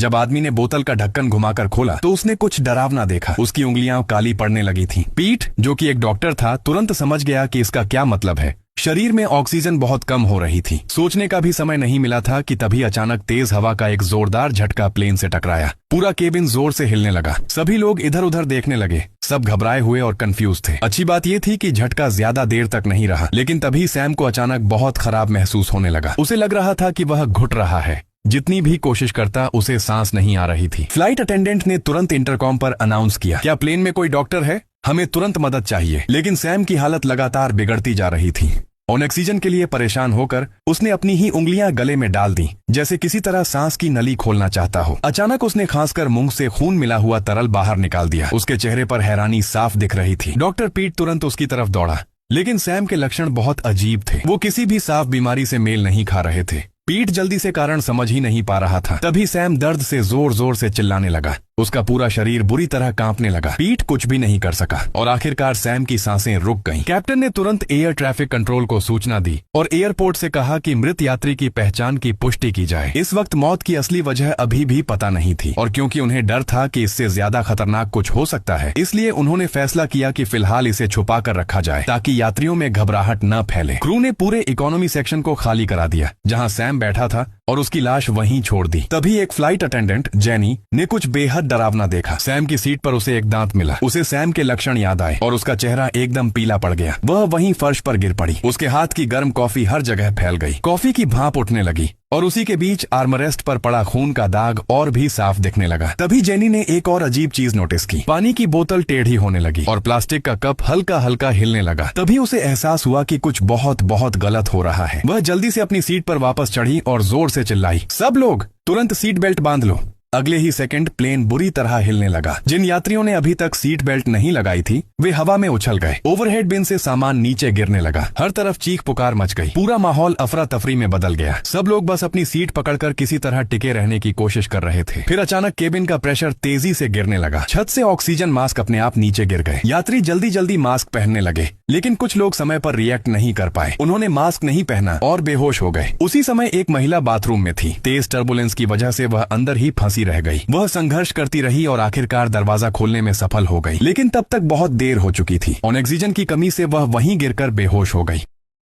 जब आदमी ने बोतल का ढक्कन घुमाकर खोला तो उसने कुछ डरावना देखा। उसकी उंगलियां काली पड़ने लगी थीं। पीट, जो कि एक डॉक्टर था, तुरंत समझ गया कि इसका क्या मतलब है। शरीर में ऑक्सीजन बहुत कम हो रही थी। सोचने का भी समय नहीं मिला था कि तभी अचानक तेज हवा का एक जोरदार झटका प्लेन से टकराया। पूरा केबिन जोर से हिलने लगा। सभी लोग इधर उधर देखने लगे। सब घबराए हुए और कंफ्यूज थे। अच्छी बात यह थी कि झटका ज्यादा देर तक नहीं रहा, लेकिन तभी सैम को अचानक बहुत खराब महसूस होने लगा। उसे लग रहा था कि वह घुट रहा है। जितनी भी कोशिश करता उसे सांस नहीं आ रही थी। फ्लाइट अटेंडेंट ने तुरंत इंटरकॉम पर अनाउंस किया, क्या प्लेन में कोई डॉक्टर है? हमें तुरंत मदद चाहिए। लेकिन सैम की हालत लगातार बिगड़ती जा रही थी। ऑक्सीजन के लिए परेशान होकर उसने अपनी ही उंगलियां गले में डाल दी, जैसे किसी तरह सांस की नली खोलना चाहता हो। अचानक उसने खांसकर मुंह से खून मिला हुआ तरल बाहर निकाल दिया। उसके चेहरे पर हैरानी साफ दिख रही थी। डॉक्टर पीट तुरंत उसकी तरफ दौड़ा, लेकिन सैम के लक्षण बहुत अजीब थे। वो किसी भी साफ बीमारी से मेल नहीं खा रहे थे। पीट जल्दी से कारण समझ ही नहीं पा रहा था। तभी सैम दर्द से जोर जोर से चिल्लाने लगा। उसका पूरा शरीर बुरी तरह कांपने लगा। पीट कुछ भी नहीं कर सका और आखिरकार सैम की सांसें रुक गईं। कैप्टन ने तुरंत एयर ट्रैफिक कंट्रोल को सूचना दी और एयरपोर्ट से कहा कि मृत यात्री की पहचान की पुष्टि की जाए। इस वक्त मौत की असली वजह अभी भी पता नहीं थी, और क्योंकि उन्हें डर था कि इससे ज्यादा खतरनाक कुछ हो सकता है, इसलिए उन्होंने फैसला किया कि फिलहाल इसे छुपा कर रखा जाए ताकि यात्रियों में घबराहट न फैले। क्रू ने पूरे इकोनॉमी सेक्शन को खाली करा दिया जहाँ सैम बैठा था, और उसकी लाश वहीं छोड़ दी। तभी एक फ्लाइट अटेंडेंट जेनी ने कुछ बेहद डरावना देखा। सैम की सीट पर उसे एक दांत मिला। उसे सैम के लक्षण याद आए और उसका चेहरा एकदम पीला पड़ गया। वह वहीं फर्श पर गिर पड़ी। उसके हाथ की गर्म कॉफी हर जगह फैल गई। कॉफी की भाप उठने लगी और उसी के बीच आर्मरेस्ट पर पड़ा खून का दाग और भी साफ दिखने लगा। तभी जेनी ने एक और अजीब चीज नोटिस की। पानी की बोतल टेढ़ी होने लगी और प्लास्टिक का कप हल्का हल्का हिलने लगा। तभी उसे एहसास हुआ कि कुछ बहुत बहुत गलत हो रहा है। वह जल्दी से अपनी सीट पर वापस चढ़ी और जोर से चिल्लाई, सब लोग तुरंत सीट बेल्ट बांध लो। अगले ही सेकंड प्लेन बुरी तरह हिलने लगा। जिन यात्रियों ने अभी तक सीट बेल्ट नहीं लगाई थी वे हवा में उछल गए। ओवरहेड बिन से सामान नीचे गिरने लगा। हर तरफ चीख पुकार मच गई। पूरा माहौल अफरा तफरी में बदल गया। सब लोग बस अपनी सीट पकड़कर किसी तरह टिके रहने की कोशिश कर रहे थे। फिर अचानक केबिन का प्रेशर तेजी से गिरने लगा। छत से ऑक्सीजन मास्क अपने आप नीचे गिर गए। यात्री जल्दी जल्दी मास्क पहनने लगे, लेकिन कुछ लोग समय पर रिएक्ट नहीं कर पाए। उन्होंने मास्क नहीं पहना और बेहोश हो गए। उसी समय एक महिला बाथरूम में थी। तेज टर्बुलेंस की वजह से वह अंदर ही फंसी रह गई। वह संघर्ष करती रही और आखिरकार दरवाजा खोलने में सफल हो गई, लेकिन तब तक बहुत देर हो चुकी थी। ऑक्सीजन की कमी से वह वहीं गिरकर बेहोश हो गई।